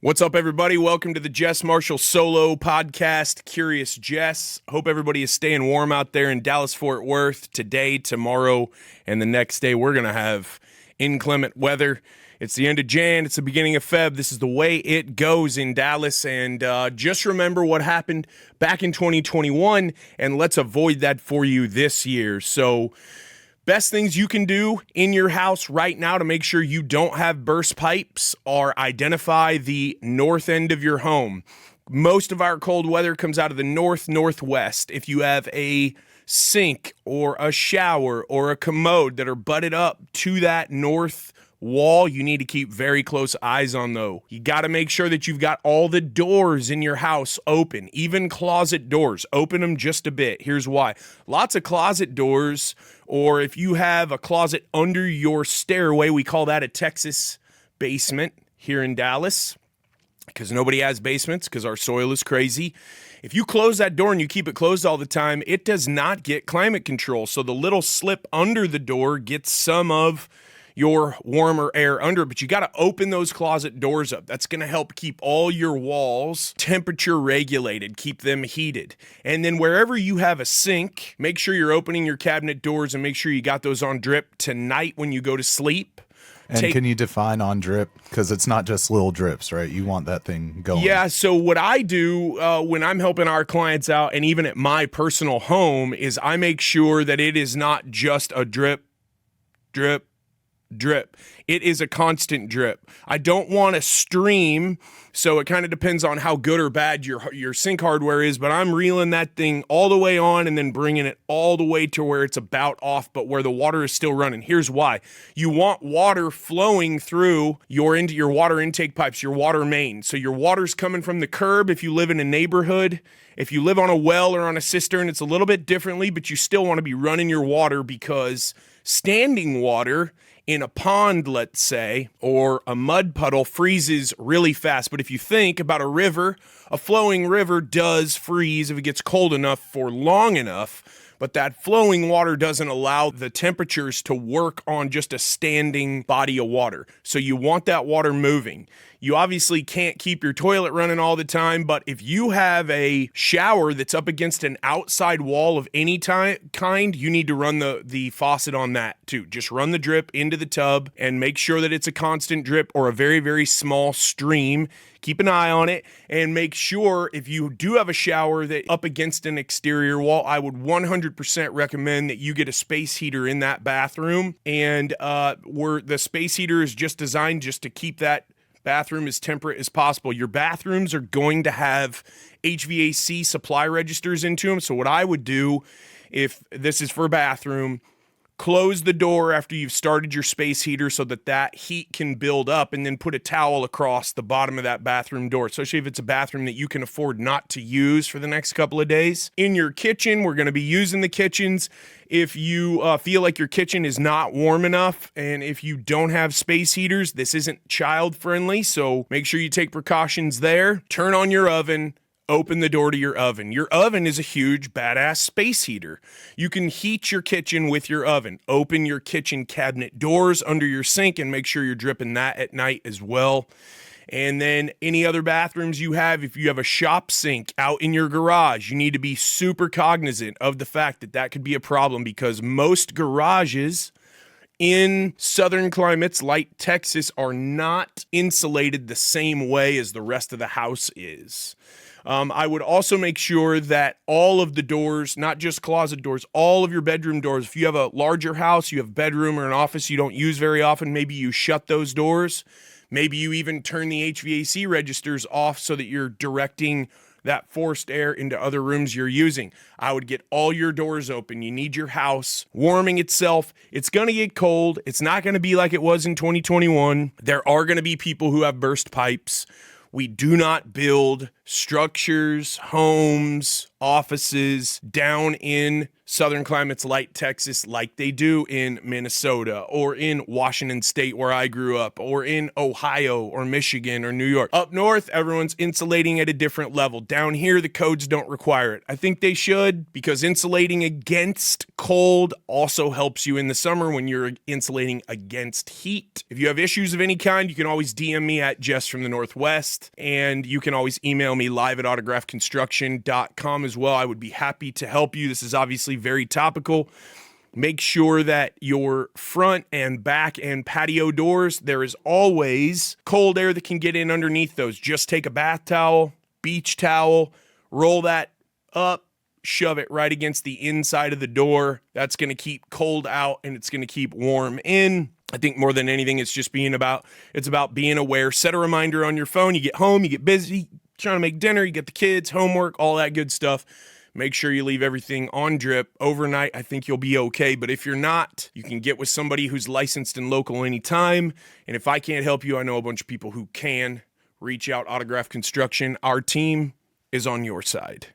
What's up, everybody? Welcome to the JESS Marshall solo podcast, Curious Jess. Hope everybody is staying warm out there in Dallas-Fort Worth today, tomorrow, and the next day. We're going to have inclement weather. It's the end of Jan. It's the beginning of Feb. This is the way it goes in Dallas. And just remember what happened back in 2021, and let's avoid that for you this year. So best things you can do in your house right now to make sure you don't have burst pipes are identify the north end of your home. Most of our cold weather comes out of the northwest. If you have a sink or a shower or a commode that are butted up to that north wall, you need to keep very close eyes on those. You got to make sure that you've got all the doors in your house open, even closet doors. Open them just a bit. Here's why. Lots of closet doors, or if you have a closet under your stairway, we call that a Texas basement here in Dallas, because nobody has basements because our soil is crazy. If you close that door and you keep it closed all the time, it does not get climate control. So the little slip under the door gets some of your warmer air under it, but you got to open those closet doors up. That's going to help keep all your walls temperature regulated, keep them heated. And then wherever you have a sink, make sure you're opening your cabinet doors and make sure you got those on drip tonight when you go to sleep. And can you define on drip? Because it's not just little drips, right? You want that thing going. Yeah, so what I do when I'm helping our clients out, and even at my personal home, is I make sure that it is not just a drip. It is a constant drip. I don't want a stream, so it kind of depends on how good or bad your sink hardware is, but I'm reeling that thing all the way on and then bringing it all the way to where it's about off, but where the water is still running. Here's why. You want water flowing through your water intake pipes, your water main. So your water's coming from the curb if you live in a neighborhood. If you live on a well or on a cistern, it's a little bit differently, but you still want to be running your water, because standing water in a pond, let's say, or a mud puddle freezes really fast. But if you think about a river, a flowing river does freeze if it gets cold enough for long enough, but that flowing water doesn't allow the temperatures to work on just a standing body of water. So you want that water moving. You obviously can't keep your toilet running all the time, but if you have a shower that's up against an outside wall of any kind, you need to run the faucet on that too. Just run the drip into the tub and make sure that it's a constant drip or a very, very small stream. Keep an eye on it, and make sure if you do have a shower that up against an exterior wall, I would 100% recommend that you get a space heater in that bathroom. And where the space heater is just designed just to keep that bathroom as temperate as possible. Your bathrooms are going to have HVAC supply registers into them. So what I would do, if this is for a bathroom, close the door after you've started your space heater so that heat can build up, and then put a towel across the bottom of that bathroom door, especially if it's a bathroom that you can afford not to use for the next couple of days. In your kitchen, we're going to be using the kitchens. If you feel like your kitchen is not warm enough, and if you don't have space heaters, this isn't child friendly, so make sure you take precautions there. Turn on your oven. Open the door to your oven. Your oven is a huge, badass space heater. You can heat your kitchen with your oven. Open your kitchen cabinet doors under your sink and make sure you're dripping that at night as well. And then any other bathrooms you have, if you have a shop sink out in your garage, you need to be super cognizant of the fact that that could be a problem, because most garages in southern climates like Texas are not insulated the same way as the rest of the house is. I would also make sure that all of the doors, not just closet doors, all of your bedroom doors, if you have a larger house, you have a bedroom or an office you don't use very often, maybe you shut those doors. Maybe you even turn the HVAC registers off so that you're directing that forced air into other rooms you're using. I would get all your doors open. You need your house warming itself. It's going to get cold. It's not going to be like it was in 2021. There are going to be people who have burst pipes. We do not build structures, homes, offices down in southern climates like Texas, like they do in Minnesota or in Washington State where I grew up, or in Ohio or Michigan or New York. Up north, everyone's insulating at a different level. Down here, the codes don't require it. I think they should, because insulating against cold also helps you in the summer when you're insulating against heat. If you have issues of any kind, you can always DM me at Jess from the Northwest, and you can always email me live at autographconstruction.com as well. I would be happy to help you. This is obviously very topical. Make sure that your front and back and patio doors, there is always cold air that can get in underneath those. Just take a bath towel, beach towel, roll that up, shove it right against the inside of the door. That's going to keep cold out and it's going to keep warm in. I think more than anything, it's about being aware. Set a reminder on your phone. You get home, you get busy, trying to make dinner, you get the kids, homework, all that good stuff. Make sure you leave everything on drip overnight. I think you'll be okay. But if you're not, you can get with somebody who's licensed and local anytime. And if I can't help you, I know a bunch of people who can. Reach out, Autograph Construction. Our team is on your side.